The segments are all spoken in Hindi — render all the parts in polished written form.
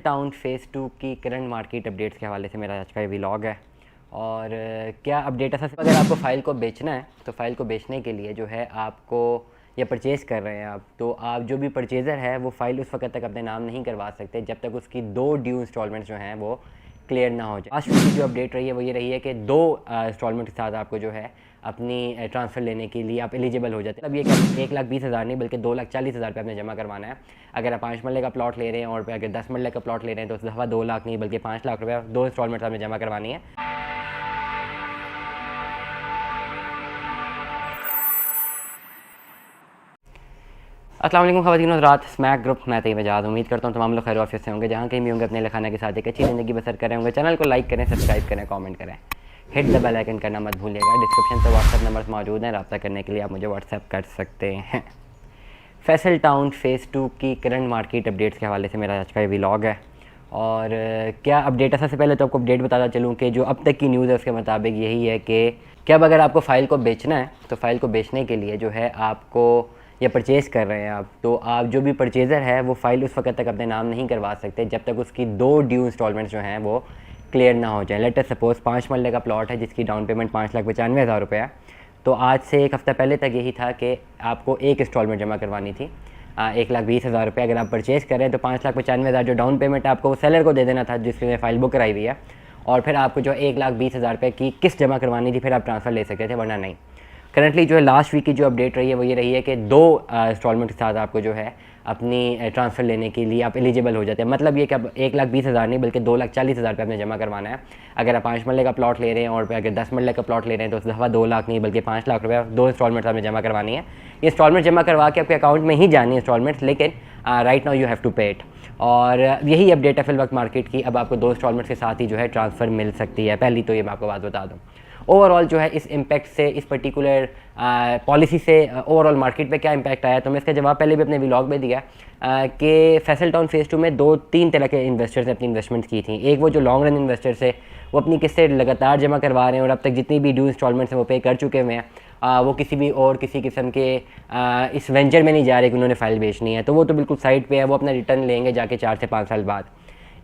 टाउन फेज़ 2 की करंट मार्केट अपडेट्स के हवाले से मेरा आज का ये व्लॉग है। और क्या अपडेट है, सबसे अगर आपको फ़ाइल को बेचना है तो फ़ाइल को बेचने के लिए जो है आपको या परचेज़ कर रहे हैं आप, तो आप जो भी परचेज़र है वो फ़ाइल उस वक्त तक अपने नाम नहीं करवा सकते जब तक उसकी 2 ड्यू इंस्टॉलमेंट्स जो हैं वो क्लियर ना हो जाए। लास्ट वीक की जो अपडेट रही है वो ये रही है कि 2 इंस्टॉलमेंट के साथ आपको जो है अपनी ट्रांसफ़र लेने के लिए आप एलिजिबल हो जाते हैं। अब ये 1,20,000 नहीं बल्कि 2,40,000 रुपये आपने जमा करवाना है। अगर आप 5 मरले का प्लॉट ले रहे हैं और अगर 10 मरले का प्लॉट ले रहे हैं तो उस दफ़ा 2 लाख नहीं बल्कि 5 लाख रुपये 2 इंस्टॉलमेंट आपने जमा करवानी है। अस्सलाम वालेकुम ख़वातीन और रात स्मैक ग्रुप, मैं तैयब आज़ाद। उम्मीद करता हूँ तमाम लोग खैर ऑफिस से होंगे, जहाँ कहीं भी होंगे अपने लखाना के साथ एक अच्छी ज़िंदगी बसर करें होंगे। चैनल को लाइक करें, सब्सक्राइब करें, कमेंट करें, हिट द बेल आइकन करना मत भूलिएगा। डिस्क्रिप्शन पे व्हाट्सएप नंबर्स मौजूद हैं, रब्ता करने के लिए आप मुझे व्हाट्सएप कर सकते हैं। फैसल टाउन फेज़ 2 की करंट मार्केट अपडेट्स के हवाले से मेरा आज का ये व्लॉग है। और क्या अपडेट है, सबसे पहले तो आपको अपडेट बताता चलूँ कि जो अब तक की न्यूज़ है उसके मुताबिक यही है कि अब अगर आपको फ़ाइल को बेचना है तो फ़ाइल को बेचने के लिए जो है आपको या परचेज़ कर रहे हैं आप, तो आप जो भी परचेज़र है वो फ़ाइल उस वक्त तक अपने नाम नहीं करवा सकते जब तक उसकी 2 ड्यू इंस्टॉलमेंट्स जो हैं वो क्लियर ना हो जाए। लेट अस सपोज़ 5 मरले का प्लॉट है जिसकी डाउन पेमेंट 5,95,000 रुपये है, तो आज से एक हफ़्ता पहले तक यही था कि आपको एक इंस्टॉलमेंट जमा करवानी थी 1,20,000 रुपये। अगर आप परचेज़ करें तो 5,95,000 जो डाउन पेमेंट आपको सेलर को दे देना था जिसकी फ़ाइल बुक कराई हुई है, और फिर आपको जो 1,20,000 रुपये की किस्त जमा करवानी थी, फिर आप ट्रांसफ़र ले सकते थे, वरना नहीं। करंटली जो है लास्ट वीक की जो अपडेट रही है वो ये रही है कि 2 इंस्टॉलमेंट के साथ आपको जो है अपनी ट्रांसफ़र लेने के लिए आप एलिजिबल हो जाते हैं। मतलब ये कि अब 1,20,000 नहीं बल्कि 2,40,000 रुपये आपने जमा करवाना है। अगर आप 5 मरले का प्लॉट ले रहे हैं और अगर 10 मरले का प्लॉट ले रहे हैं तो उस दफ़ा 2 लाख नहीं बल्कि 5 लाख रुपये 2 इंस्टॉलमेंट आपने जमा करवानी है। ये इंस्टॉलमेंट जमा करवा के आपके अकाउंट में ही जानी है इंस्टॉलमेंट्स, लेकिन right now you have to pay it. और यही अपडेट है फिल वक्त मार्केट की। अब आपको 2 इंस्टॉलमेंट्स के साथ ही जो है ट्रांसफ़र मिल सकती है। पहली तो ये मैं आपको बात बता दूँ। ओवरऑल जो है इस इम्पैक्ट से, इस पर्टिकुलर पॉलिसी से ओवरऑल मार्केट पे क्या इम्पैक्ट आया, तो मैं इसका जवाब पहले भी अपने व्लॉग में दिया कि फैसल टाउन फेज़ 2 में 2-3 तरह के इन्वेस्टर्स ने अपनी इन्वेस्टमेंट की थी। एक वो जो लॉन्ग रन इन्वेस्टर्स है वो अपनी किस्तें लगातार जमा करवा रहे हैं और अब तक जितनी भी ड्यू इंस्टॉलमेंट्स हैं वो पे कर चुके हुए हैं। वो किसी भी और किसी किस्म के इस वेंचर में नहीं जा रहे कि उन्होंने फ़ाइल बेचनी है, तो वो तो बिल्कुल साइड पे है, वो अपना रिटर्न लेंगे जाके 4 से 5 साल बाद।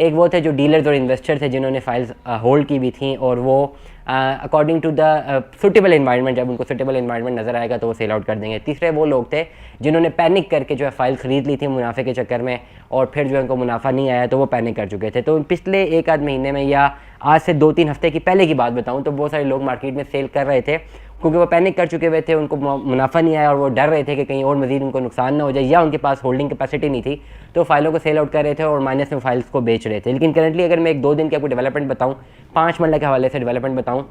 एक वो थे जो डीलर्स और इन्वेस्टर थे जिन्होंने फाइल्स होल्ड की भी थी और वो according to the suitable environment, जब उनको सुटेबल इन्वायरमेंट नज़र आएगा तो वो सेल आउट कर देंगे। तीसरे वो लोग थे जिन्होंने पैनिक करके जो है फ़ाइल ख़रीद ली थी मुनाफे के चक्कर में, और फिर जो है उनको मुनाफा नहीं आया तो वो पैनिक कर चुके थे। तो पिछले 1 आध महीने में या आज से 2-3 हफ्ते की पहले की बात बताऊँ तो बहुत सारे लोग मार्केट में सेल कर रहे थे क्योंकि वो पैनिक कर चुके हुए थे, उनको मुनाफा नहीं आया और वो डर रहे थे कि कहीं और मज़ीद उनको नुकसान ना हो जाए, या उनके पास होल्डिंग कैपेसिटी नहीं थी, तो फाइलों को सेल आउट कर रहे थे और माइनस में फाइल्स को बेच रहे थे। लेकिन करंटली अगर मैं 1-2 दिन की आपको डेवलपमेंट बताऊँ, 5 मरले के हवाले से डेवलपमेंट बताऊँ,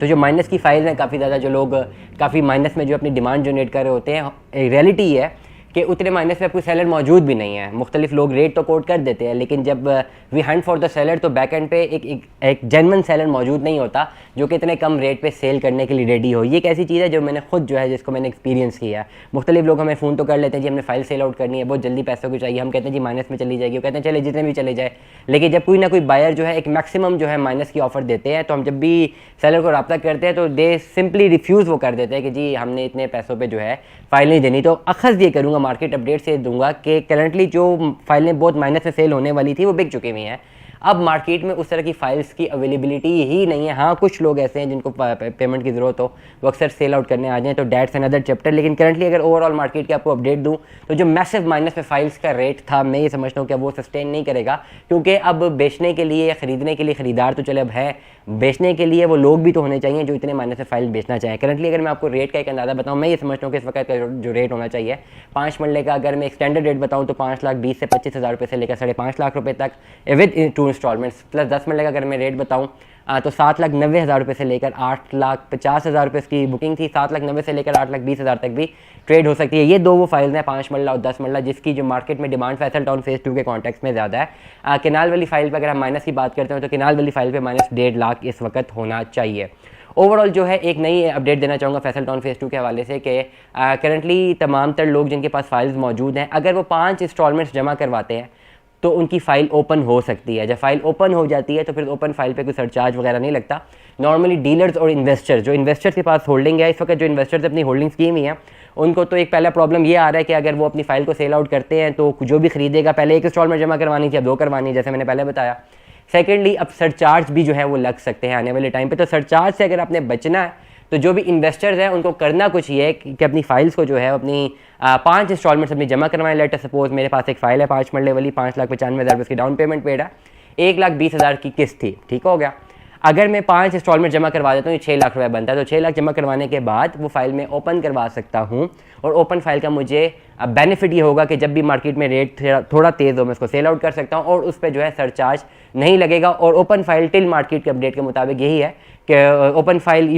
तो जो माइनस की फाइल हैं काफ़ी ज़्यादा, जो लोग काफ़ी माइनस में जो अपनी डिमांड जनरेट कर रहे होते हैं, रियलिटी ये है कि उतने माइनस में कोई सेलर मौजूद भी नहीं है। मुख्तलिफ लोग रेट तो कोट कर देते हैं, लेकिन जब we hunt for the seller तो बैक एंड पे एक जेन्युइन सेलर मौजूद नहीं होता जो कि इतने कम रेट पे सेल करने के लिए रेडी हो। ये एक ऐसी चीज़ है जो मैंने खुद जो है जिसको मैंने एक्सपीरियंस किया है। मुख्तलिफ लोग हमें फ़ोन तो कर लेते हैं जी हमने फ़ाइल सेल आउट करनी है, बहुत जल्दी पैसों की चाहिए, हम कहते हैं जी माइनस में चली जाएगी, वो कहते हैं चले जितने भी चले जाए। लेकिन जब कोई ना कोई बायर जो है एक मैक्सिमम जो है माइनस की ऑफ़र देते हैं, तो हम जब भी सेलर को रब्ता करते हैं तो दे सिंपली रिफ्यूज़ वो कर देते हैं कि जी हमने इतने पैसों पे जो है फ़ाइल नहीं देनी। तो अखज़ ये करूँगा, मार्केट अपडेट से दूंगा कि करंटली जो फाइलें बहुत माइनस में सेल होने वाली थी वो बिक चुकी हुई हैं। अब मार्केट में उस तरह की फाइल्स की अवेलेबिलिटी ही नहीं है। हाँ, कुछ लोग ऐसे हैं जिनको पेमेंट की ज़रूरत हो, वो अक्सर सेल आउट करने आ जाएं, तो डैट्स अनदर चैप्टर। लेकिन करंटली अगर ओवरऑल मार्केट की आपको अपडेट दूं तो जो मैसिव माइनस में फाइल्स का रेट था, मैं ये समझता हूँ कि वो सस्टेन नहीं करेगा, क्योंकि अब बेचने के लिए या ख़रीदने के लिए ख़रीदार तो चले अब है, बेचने के लिए वो लोग भी तो होने चाहिए जो इतने माइनस में फाइल बेचना चाहें। करंटली अगर मैं आपको रेट का एक अंदाज़ा बताऊँ, मैं ये समझता हूँ कि इस वक्त का जो रेट होना चाहिए 5 मरले का, अगर मैं एक स्टैंडर्ड रेट बताऊँ तो 5,20,000 से 25,000 रुपये से लेकर 5.5 लाख रुपये तक विद 2 इंस्टॉलमेंट्स, प्लस 10 मरले का अगर मैं रेट बताऊँ तो 7,90,000 रुपये से लेकर 8,50,000 रुपये इसकी बुकिंग थी। 7,90,000 से लेकर 8,20,000 तक भी ट्रेड हो सकती है। ये 2 वो फाइल्स हैं, 5 मरला और 10 मरला, जिसकी जो मार्केट में डिमांड फैसल टाउन फेज़ 2 के कॉन्टेक्स्ट में ज़्यादा है। केनाल वाली फाइल पर अगर हम माइनस की बात करते हैं तो केनाल वाली फाइल पर माइनस 1.5 लाख इस वक्त होना चाहिए। ओवरऑल जो है एक नई अपडेट देना चाहूँगा फैसल टाउन फेज़ 2 के हवाले से कि करंटली तमाम तर लोग जिनके पास फाइल्स मौजूद हैं, अगर वो 5 इंस्टॉलमेंट्स जमा करवाते हैं तो उनकी फ़ाइल ओपन हो सकती है। जब फाइल ओपन हो जाती है तो फिर ओपन फाइल पे कोई सरचार्ज वगैरह नहीं लगता। नॉर्मली डीलर्स और इन्वेस्टर्स, जो इन्वेस्टर्स के पास होल्डिंग है इस वक्त, जो इन्वेस्टर्स अपनी होल्डिंग्स की हुई हैं उनको तो एक पहला प्रॉब्लम ये आ रहा है कि अगर वो अपनी फाइल को सेल आउट करते हैं तो जो भी खरीदेगा पहले एक इंस्टॉलमेंट जमा करवानी थी, अब 2 करवानी, जैसे मैंने पहले बताया। सेकेंडली अब सरचार्ज भी जो है वो लग सकते हैं आने वाले टाइम पे। तो सरचार्ज से अगर आपने बचना है तो जो भी इन्वेस्टर्स हैं उनको करना कुछ ये है कि अपनी फाइल्स को जो है अपनी 5 इंस्टॉलमेंट्स अपनी जमा करवाएं। लेट सपोज मेरे पास एक फ़ाइल है 5 मरले वाली, 5,95,000 उसकी डाउन पेमेंट पेड है, 1,20,000 की किस्त थी, ठीक हो गया। अगर मैं 5 इंस्टॉलमेंट जमा करवा देता हूँ, 6 लाख रुपए बनता है, तो 6 लाख जमा करवाने के बाद वो फाइल में ओपन करवा सकता हूँ। और ओपन फाइल का मुझे बेनिफिट ये होगा कि जब भी मार्केट में रेट थोड़ा तेज़ हो मैं उसको सेल आउट कर सकता हूँ और उस पर जो है सरचार्ज नहीं लगेगा। और ओपन फाइल टिल मार्केट के अपडेट के मुताबिक यही है कि open file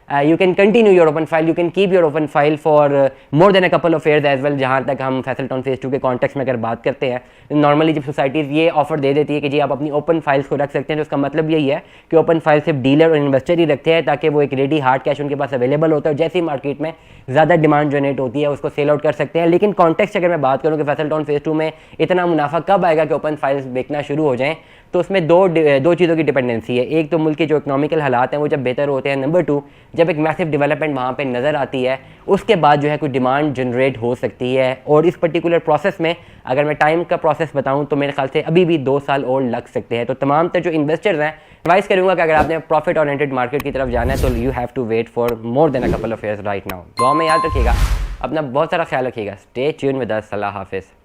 you can continue your open file, you can keep your open file for more than a couple of years as well। जहाँ तक हम फैसल टाउन फेज 2 के कॉन्टेक्स्ट में अगर बात करते हैं, नॉर्मली जब सोसाइटीज़ ये ऑफर दे देती है कि जी आप अपनी ओपन फाइल्स को रख सकते हैं, तो उसका मतलब यही है कि ओपन फाइल सिर्फ डीलर और इन्वेस्टर ही रखते हैं ताकि वो एक रेडी हार्ड कैश उनके पास अवेलेबल होता है। जैसी मार्केट में ज़्यादा डिमांड जनरेट होती है उसको सेल आउट कर सकते हैं। लेकिन कॉन्टेक्स्ट अगर मैं बात करूँ कि फैसल टाउन फेज 2 में इतना मुनाफा कब आएगा कि ओपन फाइल्स बेचना शुरू हो जाएँ, तो उसमें दो चीज़ों की डिपेंडेंसी है। एक तो मुल्क के जो इकोनॉमिकल हालात हैं वो जब बेहतर होते हैं, नंबर 2 जब एक मैसिव डेवलपमेंट वहाँ पे नज़र आती है उसके बाद जो है कोई डिमांड जनरेट हो सकती है। और इस पर्टिकुलर प्रोसेस में अगर मैं टाइम का प्रोसेस बताऊँ तो मेरे ख्याल से अभी भी 2 साल और लग सकते हैं। तो तमाम जो इन्वेस्टर्स हैं एडवाइस करूँगा कि अगर आपने प्रॉफिट ओरिएंटेड मार्केट की तरफ जाना है तो you have to wait for more than a couple of years right now. दुआ में याद रखिएगा, अपना बहुत सारा ख्याल रखिएगा। Stay tuned with us. अल्लाह हाफिज़।